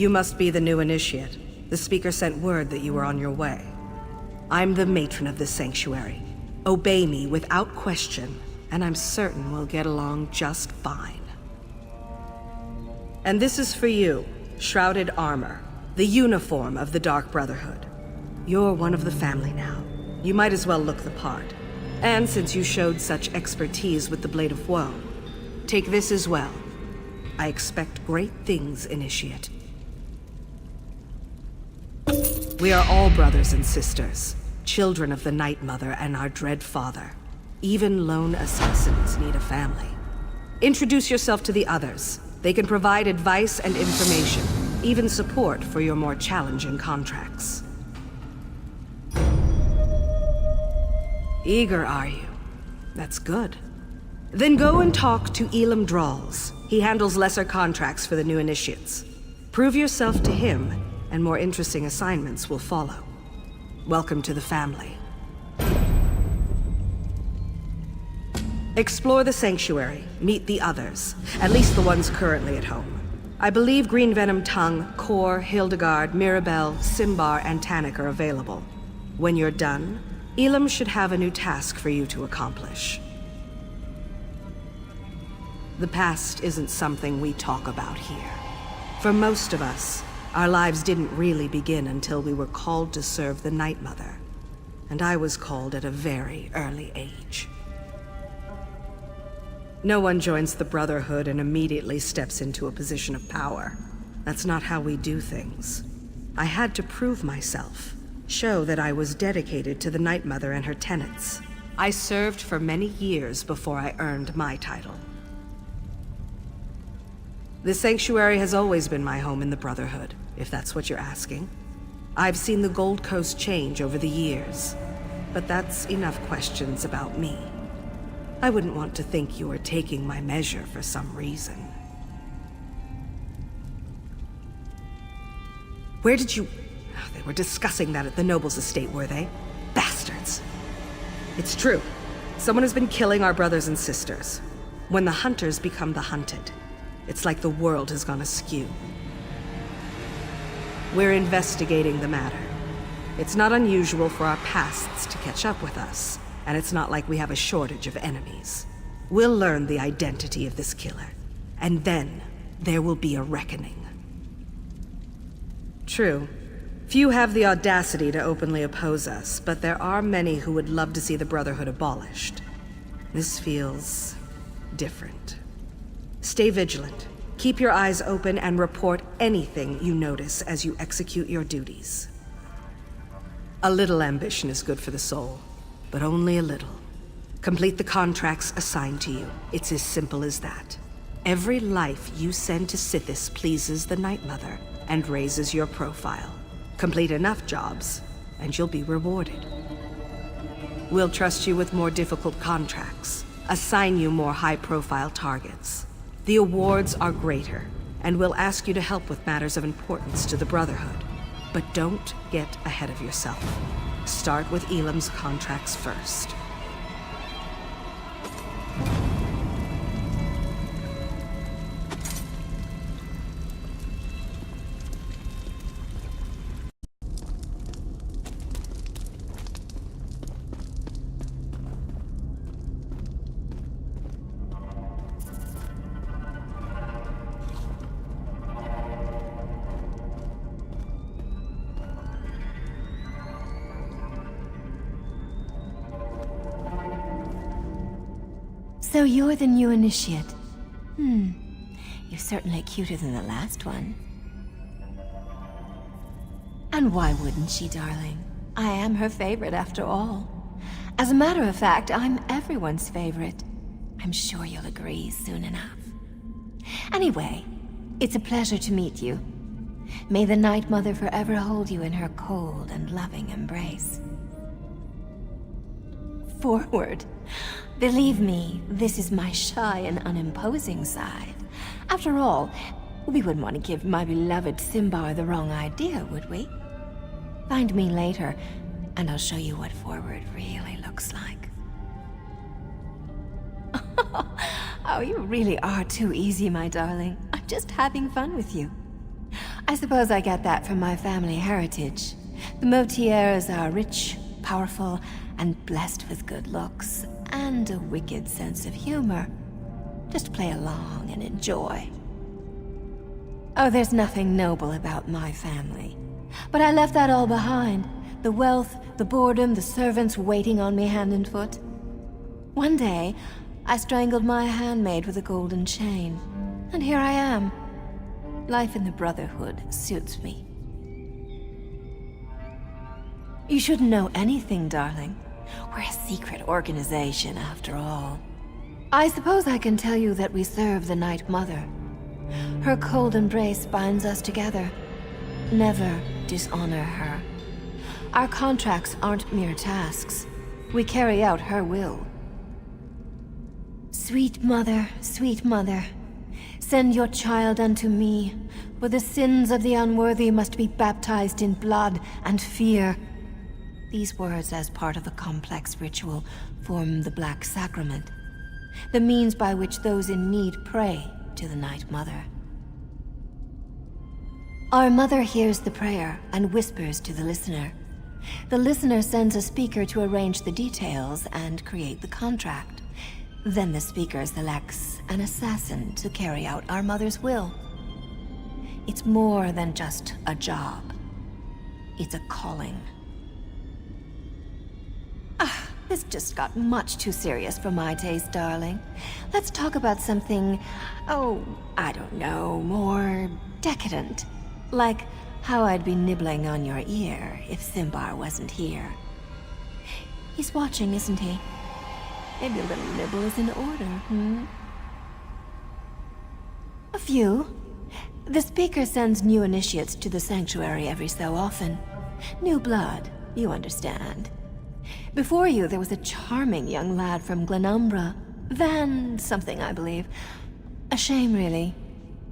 You must be the new initiate. The speaker sent word that you were on your way. I'm the matron of this sanctuary. Obey me without question, and I'm certain we'll get along just fine. And this is for you, Shrouded Armor, the uniform of the Dark Brotherhood. You're one of the family now. You might as well look the part. And since you showed such expertise with the Blade of Woe, take this as well. I expect great things, Initiate. We are all brothers and sisters, children of the Night Mother and our dread father. Even lone assassins need a family. Introduce yourself to the others. They can provide advice and information, even support for your more challenging contracts. Eager, are you? That's good. Then go and talk to Elam Drawls. He handles lesser contracts for the new initiates. Prove yourself to him, and more interesting assignments will follow. Welcome to the family. Explore the sanctuary, meet the others, at least the ones currently at home. I believe Green Venom Tongue, Kor, Hildegard, Mirabelle, Simbar, and Tannic are available. When you're done, Elam should have a new task for you to accomplish. The past isn't something we talk about here. For most of us, our lives didn't really begin until we were called to serve the Night Mother. And I was called at a very early age. No one joins the Brotherhood and immediately steps into a position of power. That's not how we do things. I had to prove myself, show that I was dedicated to the Night Mother and her tenets. I served for many years before I earned my title. The Sanctuary has always been my home in the Brotherhood, if that's what you're asking. I've seen the Gold Coast change over the years, but that's enough questions about me. I wouldn't want to think you were taking my measure for some reason. Where did you... They were discussing that at the Noble's estate, were they? Bastards! It's true. Someone has been killing our brothers and sisters. When the hunters become the hunted, it's like the world has gone askew. We're investigating the matter. It's not unusual for our pasts to catch up with us, and it's not like we have a shortage of enemies. We'll learn the identity of this killer, and then there will be a reckoning. True. Few have the audacity to openly oppose us, but there are many who would love to see the Brotherhood abolished. This feels different. Stay vigilant. Keep your eyes open and report anything you notice as you execute your duties. A little ambition is good for the soul, but only a little. Complete the contracts assigned to you. It's as simple as that. Every life you send to Sithis pleases the Night Mother and raises your profile. Complete enough jobs, and you'll be rewarded. We'll trust you with more difficult contracts, assign you more high-profile targets. The awards are greater, and we'll ask you to help with matters of importance to the Brotherhood. But don't get ahead of yourself. Start with Elam's contracts first. So you're the new initiate. You're certainly cuter than the last one. And why wouldn't she, darling? I am her favorite after all. As a matter of fact, I'm everyone's favorite. I'm sure you'll agree soon enough. Anyway, it's a pleasure to meet you. May the Night Mother forever hold you in her cold and loving embrace. Forward. Believe me, this is my shy and unimposing side. After all, we wouldn't want to give my beloved Simbar the wrong idea, would we? Find me later, and I'll show you what forward really looks like. Oh, you really are too easy, my darling. I'm just having fun with you. I suppose I get that from my family heritage. The Motiers are rich, powerful, and blessed with good looks, and a wicked sense of humor. Just play along and enjoy. Oh, there's nothing noble about my family. But I left that all behind. The wealth, the boredom, the servants waiting on me hand and foot. One day, I strangled my handmaid with a golden chain. And here I am. Life in the Brotherhood suits me. You shouldn't know anything, darling. We're a secret organization, after all. I suppose I can tell you that we serve the Night Mother. Her cold embrace binds us together. Never dishonor her. Our contracts aren't mere tasks. We carry out her will. Sweet mother, send your child unto me, for the sins of the unworthy must be baptized in blood and fear. These words, as part of a complex ritual, form the Black Sacrament, the means by which those in need pray to the Night Mother. Our mother hears the prayer and whispers to the listener. The listener sends a speaker to arrange the details and create the contract. Then the speaker selects an assassin to carry out our mother's will. It's more than just a job. It's a calling. This just got much too serious for my taste, darling. Let's talk about something, I don't know, more decadent. Like how I'd be nibbling on your ear if Simbar wasn't here. He's watching, isn't he? Maybe a little nibble is in order, A few. The speaker sends new initiates to the sanctuary every so often. New blood, you understand. Before you, there was a charming young lad from Glenumbra. Van something, I believe. A shame, really.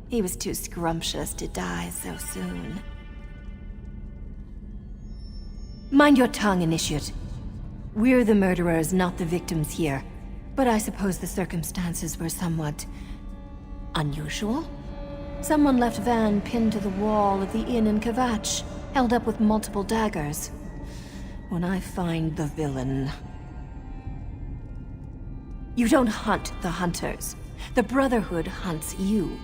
He was too scrumptious to die so soon. Mind your tongue, Initiate. We're the murderers, not the victims here. But I suppose the circumstances were somewhat unusual? Someone left Van pinned to the wall of the inn in Kvatch, held up with multiple daggers. When I find the villain... You don't hunt the hunters. The Brotherhood hunts you.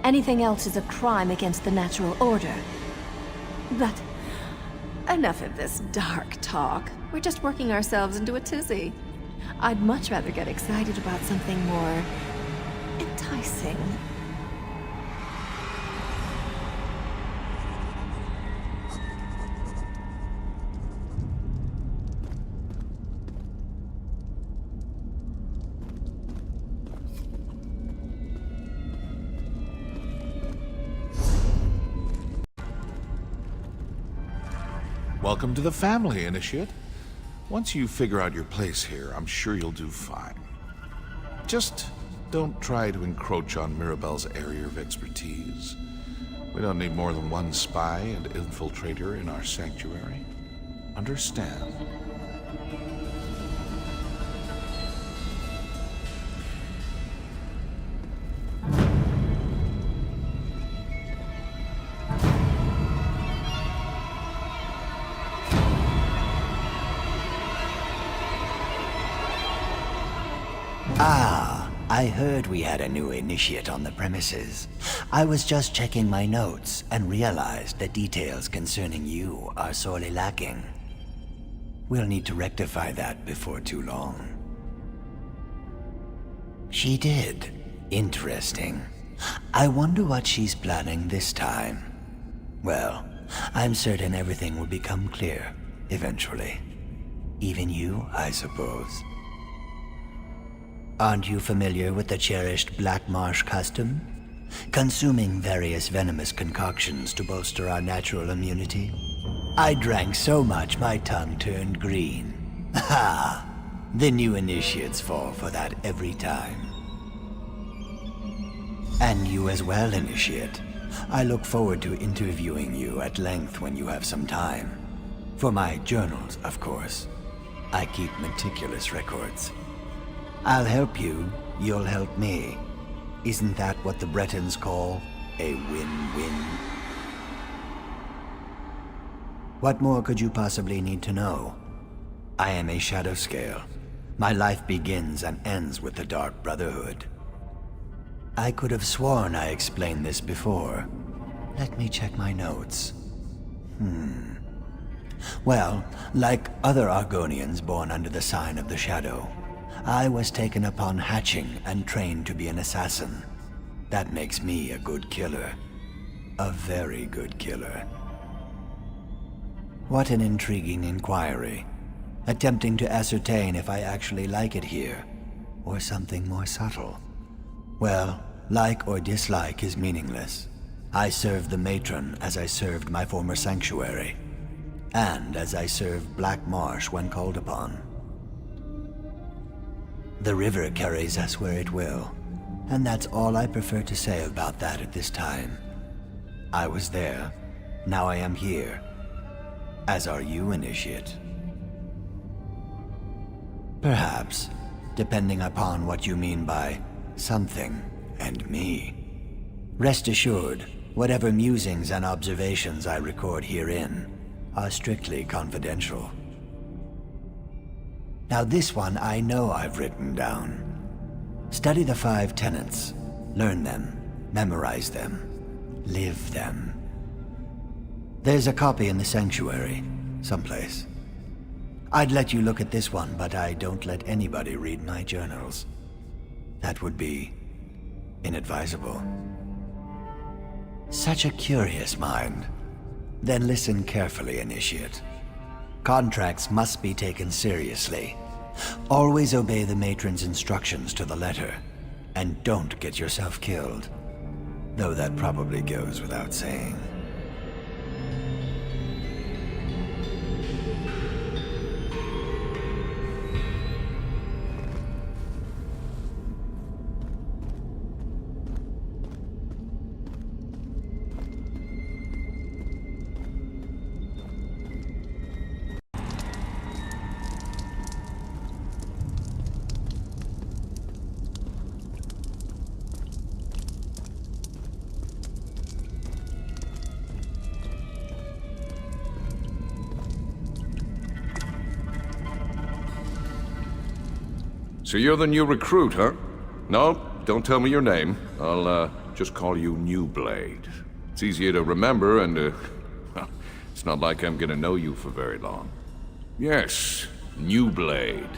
Anything else is a crime against the natural order. But enough of this dark talk. We're just working ourselves into a tizzy. I'd much rather get excited about something more enticing. Welcome to the family, Initiate. Once you figure out your place here, I'm sure you'll do fine. Just don't try to encroach on Mirabelle's area of expertise. We don't need more than one spy and infiltrator in our sanctuary. Understand? I heard we had a new initiate on the premises. I was just checking my notes and realized that details concerning you are sorely lacking. We'll need to rectify that before too long. She did. Interesting. I wonder what she's planning this time. Well, I'm certain everything will become clear, eventually. Even you, I suppose. Aren't you familiar with the cherished Black Marsh custom? Consuming various venomous concoctions to bolster our natural immunity? I drank so much my tongue turned green. Ha! The new initiates fall for that every time. And you as well, Initiate. I look forward to interviewing you at length when you have some time. For my journals, of course. I keep meticulous records. I'll help you, you'll help me. Isn't that what the Bretons call a win-win? What more could you possibly need to know? I am a Shadow Scale. My life begins and ends with the Dark Brotherhood. I could have sworn I explained this before. Let me check my notes. Well, like other Argonians born under the sign of the Shadow, I was taken upon hatching and trained to be an assassin. That makes me a good killer. A very good killer. What an intriguing inquiry. Attempting to ascertain if I actually like it here, or something more subtle. Well, like or dislike is meaningless. I served the matron as I served my former sanctuary, and as I served Black Marsh when called upon. The river carries us where it will, and that's all I prefer to say about that at this time. I was there, now I am here. As are you, Initiate. Perhaps, depending upon what you mean by something and me. Rest assured, whatever musings and observations I record herein are strictly confidential. Now this one I know I've written down. Study the 5 tenets. Learn them, memorize them, live them. There's a copy in the sanctuary, someplace. I'd let you look at this one, but I don't let anybody read my journals. That would be inadvisable. Such a curious mind. Then listen carefully, Initiate. Contracts must be taken seriously. Always obey the matron's instructions to the letter, and don't get yourself killed. Though that probably goes without saying. So you're the new recruit, huh? No, don't tell me your name. I'll, just call you New Blade. It's easier to remember and, well, it's not like I'm gonna know you for very long. Yes, New Blade.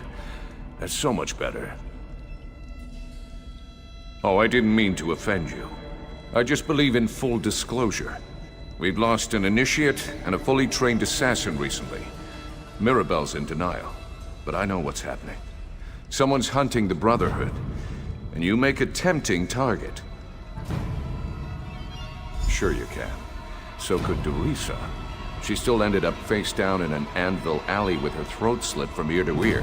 That's so much better. Oh, I didn't mean to offend you. I just believe in full disclosure. We've lost an initiate and a fully trained assassin recently. Mirabelle's in denial, but I know what's happening. Someone's hunting the Brotherhood, and you make a tempting target. Sure you can. So could Derisa. She still ended up face down in an anvil alley with her throat slit from ear to ear.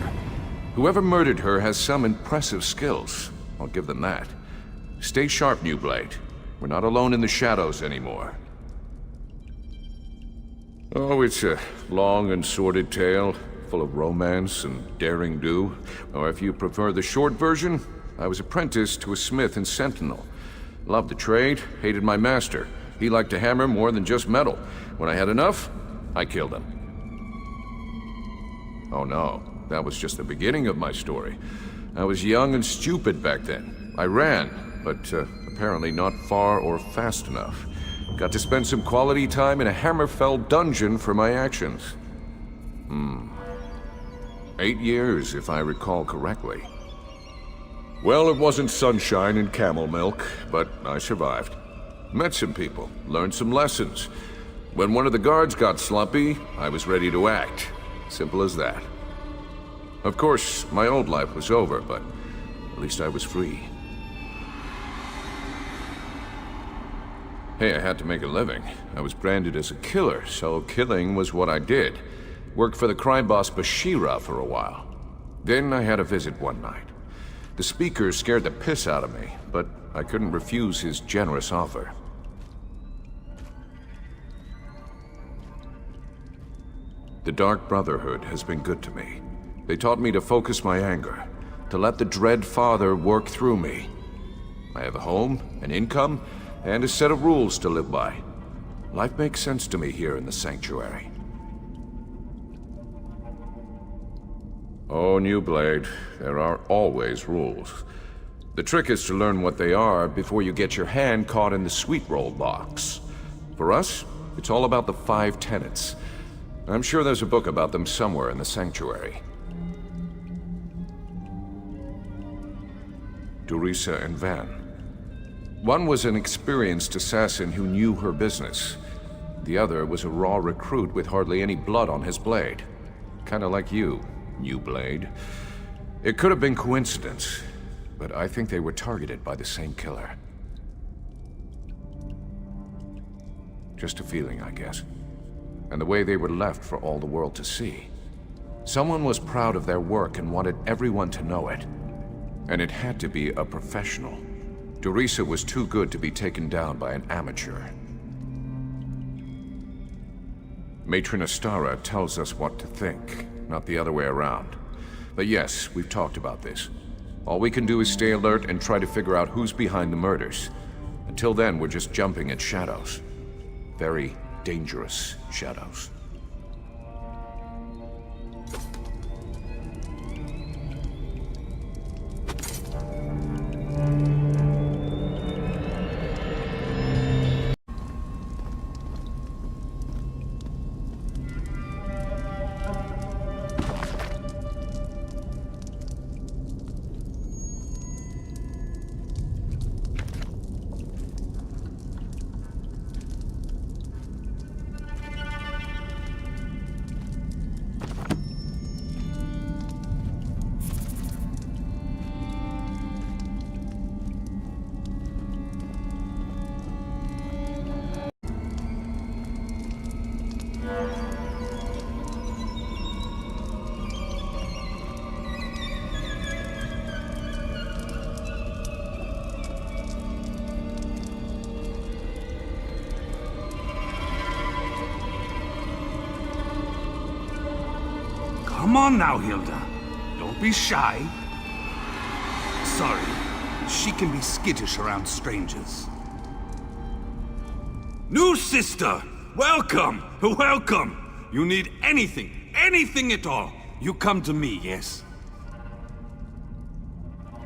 Whoever murdered her has some impressive skills. I'll give them that. Stay sharp, New Blade. We're not alone in the shadows anymore. Oh, it's a long and sordid tale, full of romance and daring do. Or if you prefer the short version, I was apprenticed to a smith in Sentinel. Loved the trade, hated my master. He liked to hammer more than just metal. When I had enough, I killed him. Oh no, that was just the beginning of my story. I was young and stupid back then. I ran, but apparently not far or fast enough. Got to spend some quality time in a Hammerfell dungeon for my actions. 8 years, if I recall correctly. Well, it wasn't sunshine and camel milk, but I survived. Met some people, learned some lessons. When one of the guards got slumpy, I was ready to act. Simple as that. Of course, my old life was over, but at least I was free. Hey, I had to make a living. I was branded as a killer, so killing was what I did. Worked for the crime boss Bashira for a while. Then I had a visit one night. The speaker scared the piss out of me, but I couldn't refuse his generous offer. The Dark Brotherhood has been good to me. They taught me to focus my anger, to let the Dread Father work through me. I have a home, an income, and a set of rules to live by. Life makes sense to me here in the Sanctuary. Oh, New Blade, there are always rules. The trick is to learn what they are before you get your hand caught in the sweet roll box. For us, it's all about the 5 tenets. I'm sure there's a book about them somewhere in the sanctuary. Dorisa and Van. One was an experienced assassin who knew her business. The other was a raw recruit with hardly any blood on his blade. Kinda like you, New Blade. It could have been coincidence, but I think they were targeted by the same killer. Just a feeling, I guess. And the way they were left for all the world to see. Someone was proud of their work and wanted everyone to know it. And it had to be a professional. Dorisa was too good to be taken down by an amateur. Matron Astara tells us what to think, not the other way around. But yes, we've talked about this. All we can do is stay alert and try to figure out who's behind the murders. Until then, we're just jumping at shadows. Very dangerous shadows. Come on now, Hilda. Don't be shy. Sorry, she can be skittish around strangers. New sister! Welcome! Welcome! You need anything at all, you come to me, yes?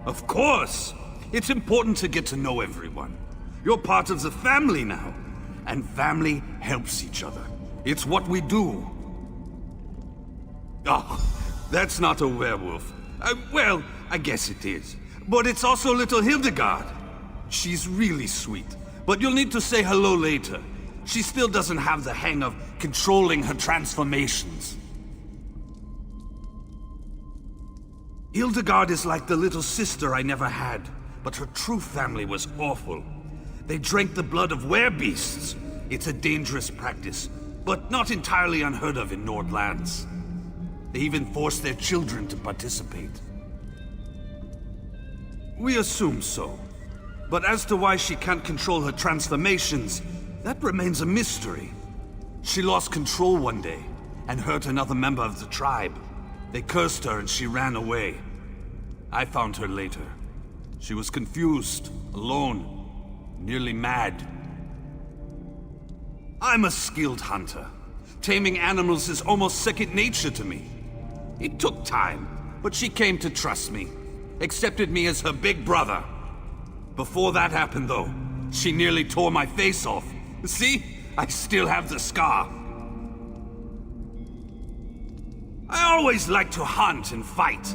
Of course! It's important to get to know everyone. You're part of the family now. And family helps each other. It's what we do. Oh, that's not a werewolf. Well, I guess it is. But it's also little Hildegard. She's really sweet. But you'll need to say hello later. She still doesn't have the hang of controlling her transformations. Hildegard is like the little sister I never had. But her true family was awful. They drank the blood of werebeasts. It's a dangerous practice, but not entirely unheard of in Nordlands. They even forced their children to participate. We assume so. But as to why she can't control her transformations, that remains a mystery. She lost control one day, and hurt another member of the tribe. They cursed her and she ran away. I found her later. She was confused, alone, nearly mad. I'm a skilled hunter. Taming animals is almost second nature to me. It took time, but she came to trust me. Accepted me as her big brother. Before that happened, though, she nearly tore my face off. See? I still have the scar. I always liked to hunt and fight.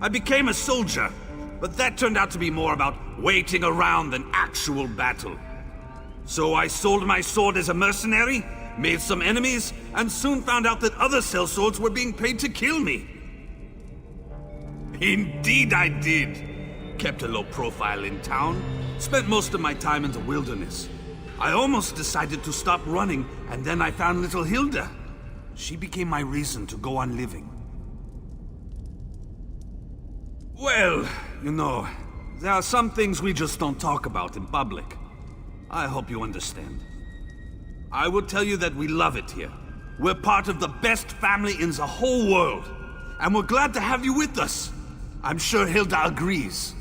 I became a soldier, but that turned out to be more about waiting around than actual battle. So I sold my sword as a mercenary, made some enemies, and soon found out that other sellswords were being paid to kill me. Indeed I did. Kept a low profile in town, spent most of my time in the wilderness. I almost decided to stop running, and then I found little Hilda. She became my reason to go on living. Well, you know, there are some things we just don't talk about in public. I hope you understand. I will tell you that we love it here. We're part of the best family in the whole world. And we're glad to have you with us. I'm sure Hilda agrees.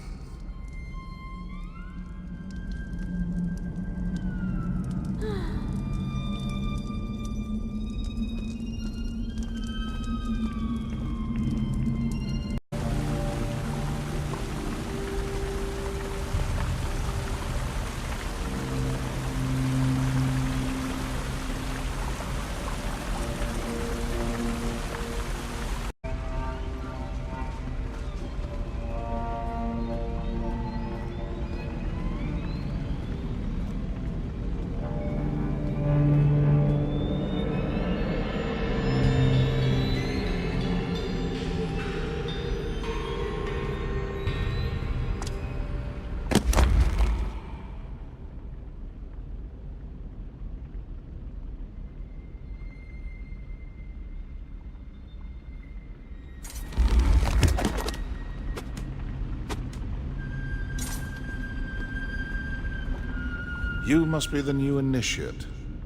You must be the new initiate.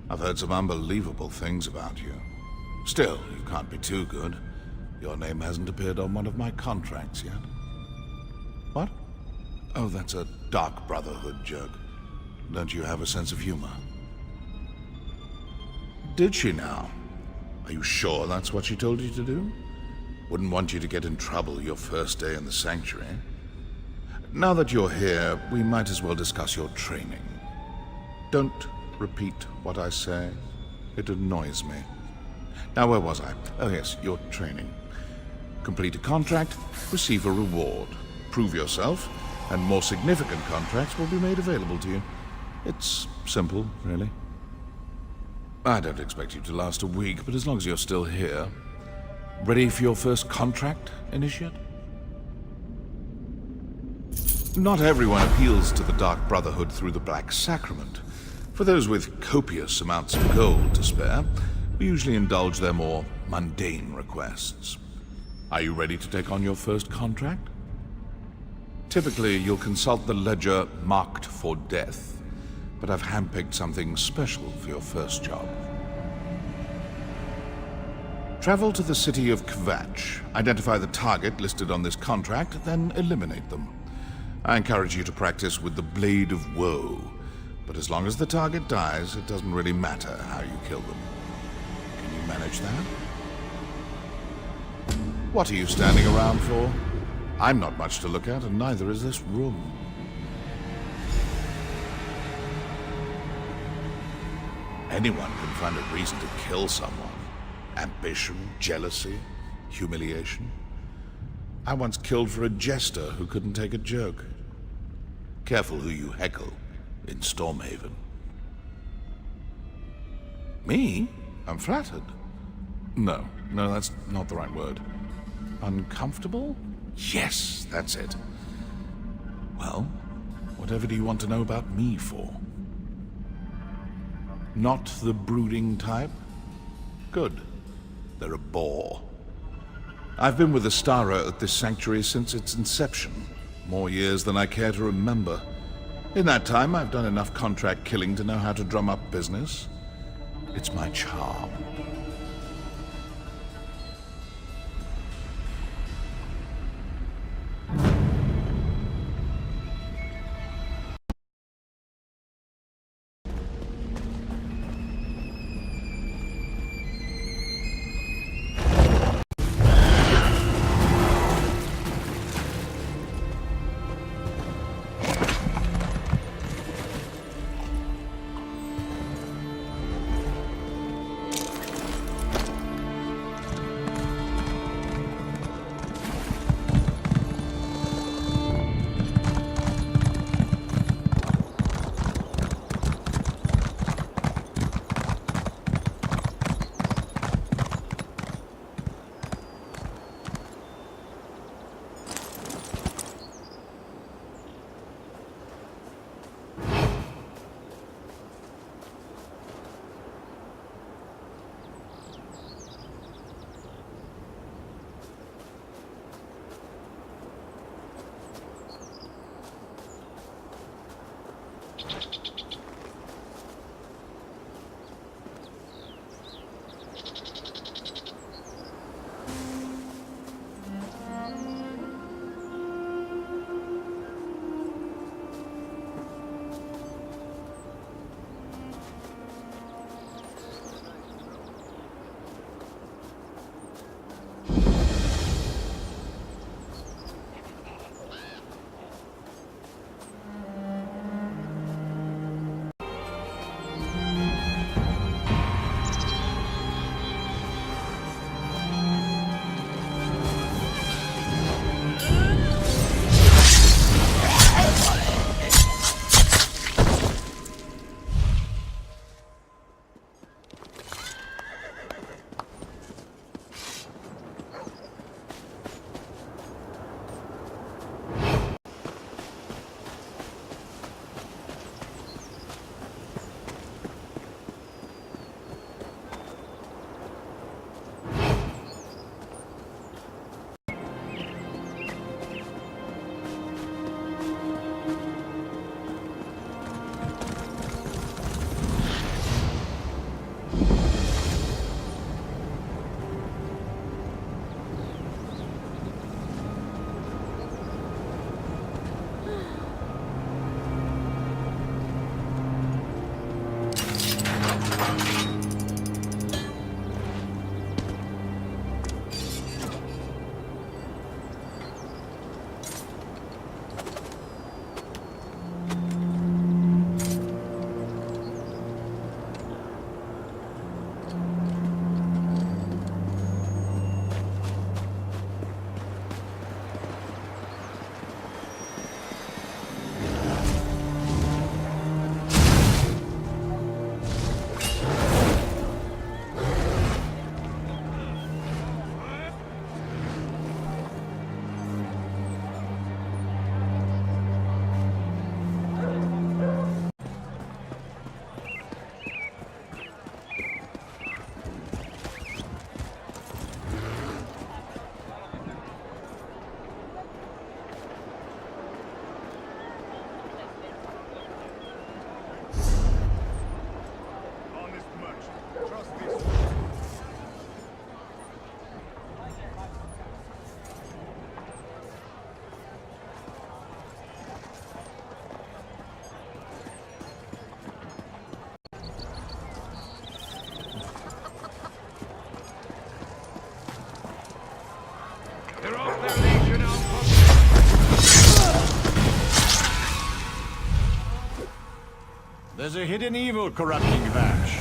I've heard some unbelievable things about you. Still, you can't be too good. Your name hasn't appeared on one of my contracts yet. What? Oh, that's a Dark Brotherhood joke. Don't you have a sense of humor? Did she now? Are you sure that's what she told you to do? Wouldn't want you to get in trouble your first day in the sanctuary. Now that you're here, we might as well discuss your training. Don't repeat what I say. It annoys me. Now, where was I? Oh yes, your training. Complete a contract, receive a reward. Prove yourself, and more significant contracts will be made available to you. It's simple, really. I don't expect you to last a week, but as long as you're still here. Ready for your first contract, Initiate? Not everyone appeals to the Dark Brotherhood through the Black Sacrament. For those with copious amounts of gold to spare, we usually indulge their more mundane requests. Are you ready to take on your first contract? Typically, you'll consult the ledger marked for death, but I've handpicked something special for your first job. Travel to the city of Kvatch, identify the target listed on this contract, then eliminate them. I encourage you to practice with the Blade of Woe, but as long as the target dies, it doesn't really matter how you kill them. Can you manage that? What are you standing around for? I'm not much to look at, and neither is this room. Anyone can find a reason to kill someone. Ambition, jealousy, humiliation. I once killed for a jester who couldn't take a joke. Careful who you heckle in Stormhaven. Me? I'm flattered. No, that's not the right word. Uncomfortable? Yes, that's it. Well, whatever do you want to know about me for? Not the brooding type? Good. They're a bore. I've been with Astara at this sanctuary since its inception. More years than I care to remember. In that time, I've done enough contract killing to know how to drum up business. It's my charm. There's a hidden evil corrupting Vash.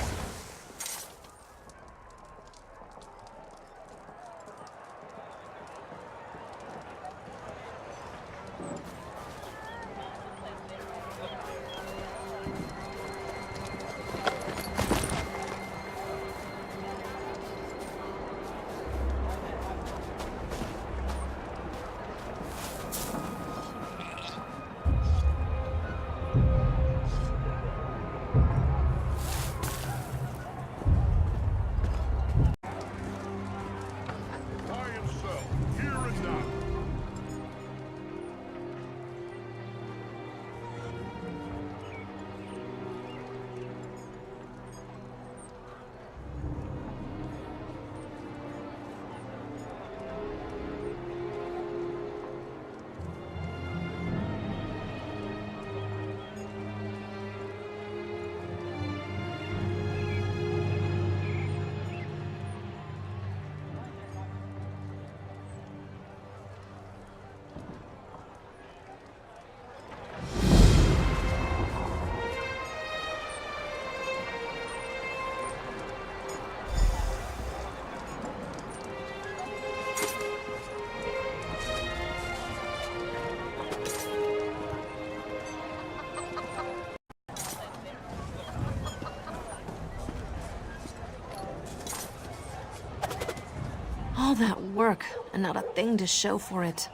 All that work, and not a thing to show for it.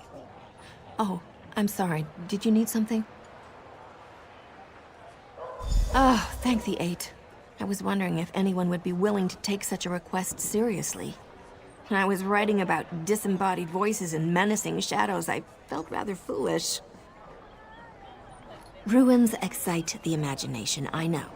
Oh, I'm sorry. Did you need something? Oh, thank the Eight. I was wondering if anyone would be willing to take such a request seriously. When I was writing about disembodied voices and menacing shadows, I felt rather foolish. Ruins excite the imagination, I know.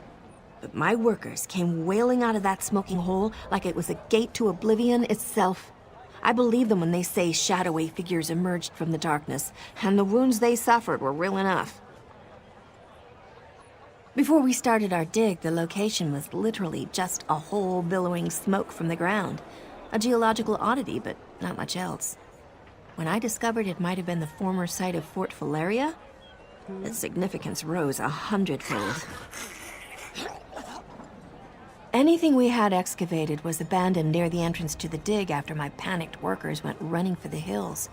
But my workers came wailing out of that smoking hole like it was a gate to oblivion itself. I believe them when they say shadowy figures emerged from the darkness, and the wounds they suffered were real enough. Before we started our dig, the location was literally just a hole billowing smoke from the ground. A geological oddity, but not much else. When I discovered it might have been the former site of Fort Valeria, the significance rose 100-fold. Anything we had excavated was abandoned near the entrance to the dig after my panicked workers went running for the hills.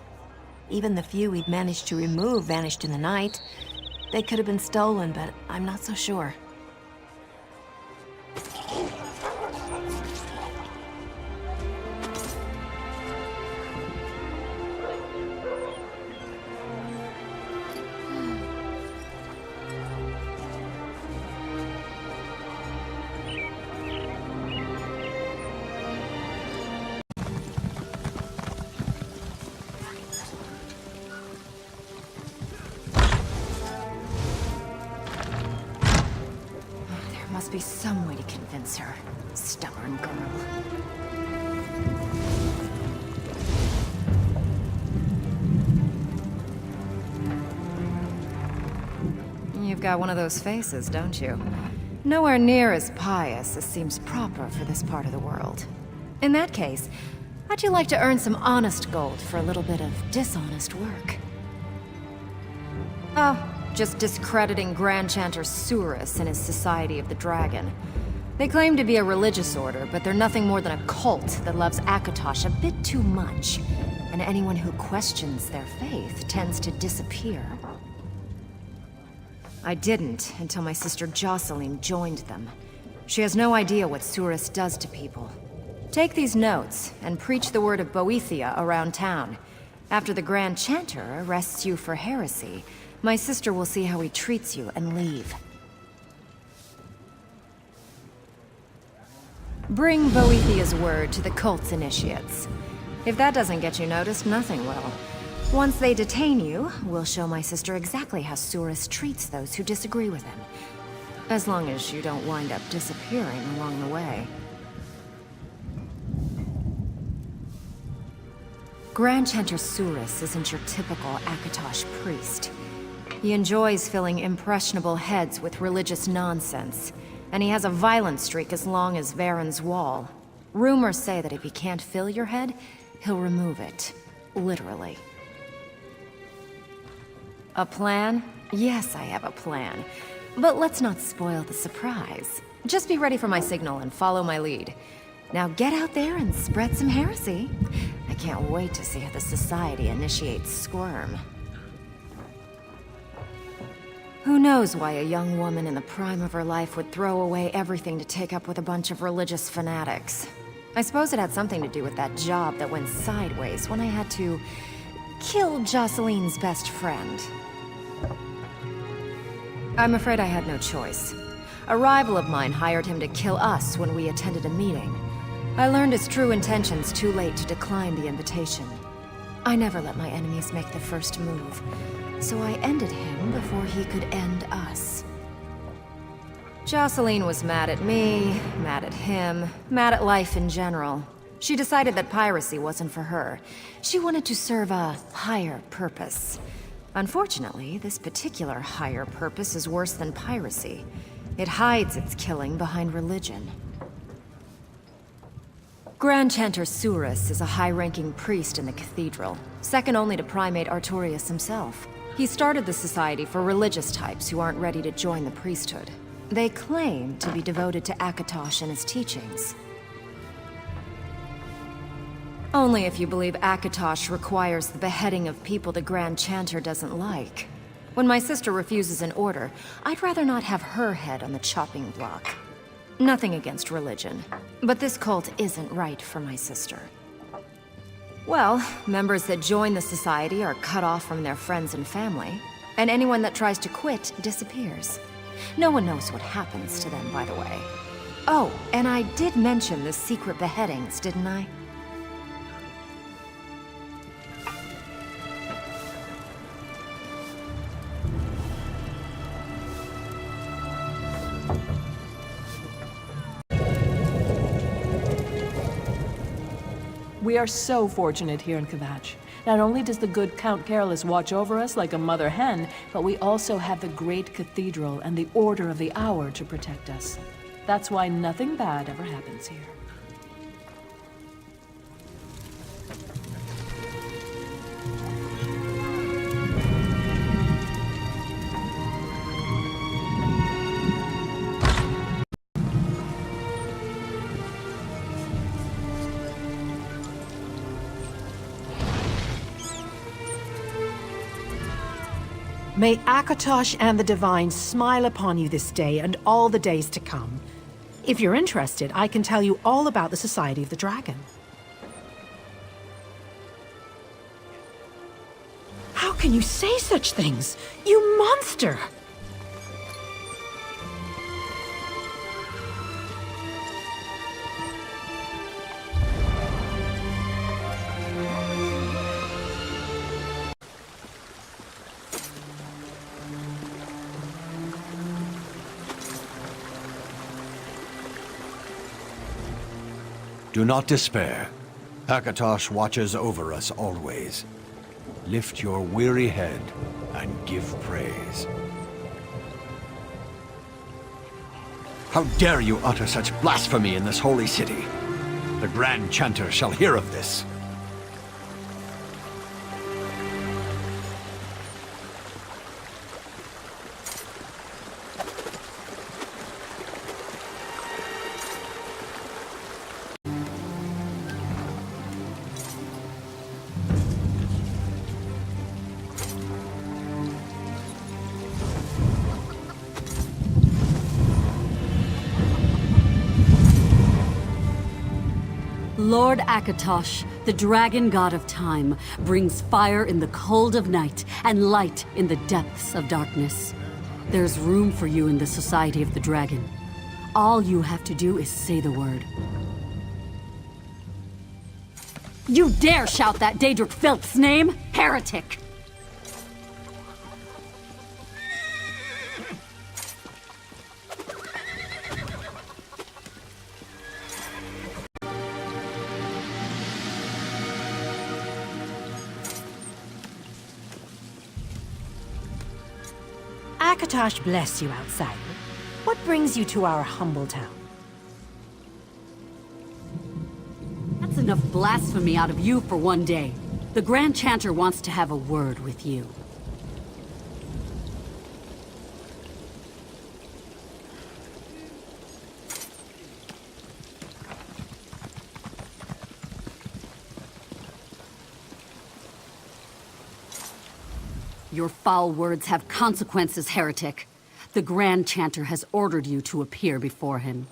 Even the few we'd managed to remove vanished in the night. They could have been stolen, but I'm not so sure. Must be some way to convince her. Stubborn girl. You've got one of those faces, don't you? Nowhere near as pious as seems proper for this part of the world. In that case, how'd you like to earn some honest gold for a little bit of dishonest work? Oh, just discrediting Grand Chanter Surus and his Society of the Dragon. They claim to be a religious order, but they're nothing more than a cult that loves Akatosh a bit too much. And anyone who questions their faith tends to disappear. I didn't until my sister Jocelyn joined them. She has no idea what Surus does to people. Take these notes and preach the word of Boethia around town. After the Grand Chanter arrests you for heresy, my sister will see how he treats you and leave. Bring Boethia's word to the cult's initiates. If that doesn't get you noticed, nothing will. Once they detain you, we'll show my sister exactly how Surus treats those who disagree with him. As long as you don't wind up disappearing along the way. Grand Chanter Surus isn't your typical Akatosh priest. He enjoys filling impressionable heads with religious nonsense, and he has a violent streak as long as Varen's wall. Rumors say that if he can't fill your head, he'll remove it. Literally. A plan? Yes, I have a plan. But let's not spoil the surprise. Just be ready for my signal and follow my lead. Now get out there and spread some heresy. I can't wait to see how the Society initiates Squirm. Who knows why a young woman in the prime of her life would throw away everything to take up with a bunch of religious fanatics. I suppose it had something to do with that job that went sideways when I had to kill Jocelyn's best friend. I'm afraid I had no choice. A rival of mine hired him to kill us when we attended a meeting. I learned his true intentions too late to decline the invitation. I never let my enemies make the first move, so I ended him before he could end us. Jocelyn was mad at me, mad at him, mad at life in general. She decided that piracy wasn't for her. She wanted to serve a higher purpose. Unfortunately, this particular higher purpose is worse than piracy. It hides its killing behind religion. Grand Chanter Surus is a high-ranking priest in the cathedral, second only to Primate Artorius himself. He started the society for religious types who aren't ready to join the priesthood. They claim to be devoted to Akatosh and his teachings. Only if you believe Akatosh requires the beheading of people the Grand Chanter doesn't like. When my sister refuses an order, I'd rather not have her head on the chopping block. Nothing against religion, but this cult isn't right for my sister. Well, members that join the society are cut off from their friends and family, and anyone that tries to quit disappears. No one knows what happens to them, by the way. Oh, and I did mention the secret beheadings, didn't I? We are so fortunate here in Kvatch. Not only does the good Count Carolus watch over us like a mother hen, but we also have the great cathedral and the Order of the Hour to protect us. That's why nothing bad ever happens here. May Akatosh and the Divine smile upon you this day and all the days to come. If you're interested, I can tell you all about the Society of the Dragon. How can you say such things? You monster! Do not despair. Akatosh watches over us always. Lift your weary head and give praise. How dare you utter such blasphemy in this holy city? The Grand Chanter shall hear of this. Lord Akatosh, the dragon god of time, brings fire in the cold of night and light in the depths of darkness. There's room for you in the Society of the Dragon. All you have to do is say the word. You dare shout that Daedric filth's name? Heretic! Akatosh bless you, outsider. What brings you to our humble town? That's enough blasphemy out of you for one day. The Grand Chanter wants to have a word with you. Your foul words have consequences, heretic. The Grand Chanter has ordered you to appear before him.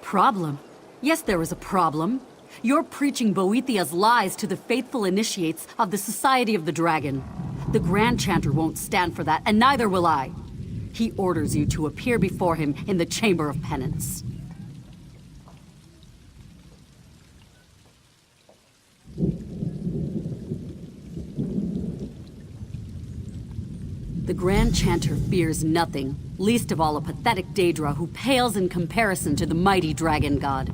Problem? Yes, there is a problem. You're preaching Boethiah's lies to the faithful initiates of the Society of the Dragon. The Grand Chanter won't stand for that, and neither will I. He orders you to appear before him in the Chamber of Penance. The Grand Chanter fears nothing, least of all a pathetic Daedra who pales in comparison to the mighty Dragon God.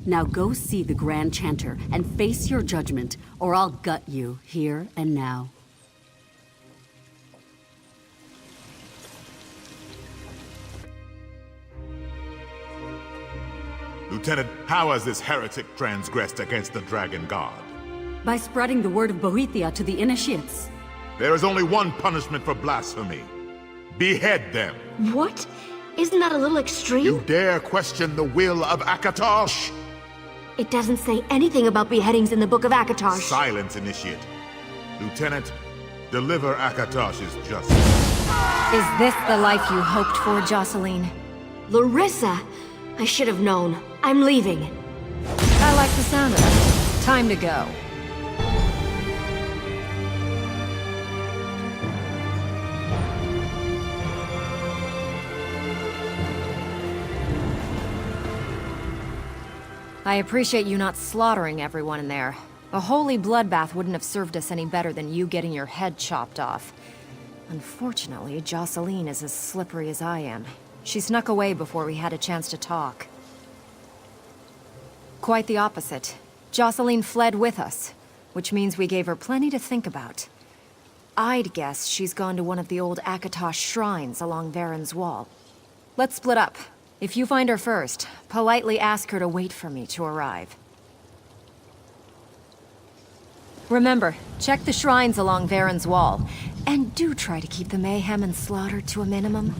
Now go see the Grand Chanter and face your judgment, or I'll gut you here and now. Lieutenant, how has this heretic transgressed against the Dragon God? By spreading the word of Boethiah to the initiates. There is only one punishment for blasphemy. Behead them. What? Isn't that a little extreme? You dare question the will of Akatosh? It doesn't say anything about beheadings in the Book of Akatosh. Silence, Initiate. Lieutenant, deliver Akatosh's justice. Is this the life you hoped for, Jocelyn? Larissa! I should have known. I'm leaving. I like the sound of it. Time to go. I appreciate you not slaughtering everyone in there. A holy bloodbath wouldn't have served us any better than you getting your head chopped off. Unfortunately, Jocelyn is as slippery as I am. She snuck away before we had a chance to talk. Quite the opposite. Jocelyn fled with us, which means we gave her plenty to think about. I'd guess she's gone to one of the old Akatosh shrines along Varen's wall. Let's split up. If you find her first, politely ask her to wait for me to arrive. Remember, check the shrines along Varen's wall, and do try to keep the mayhem and slaughter to a minimum.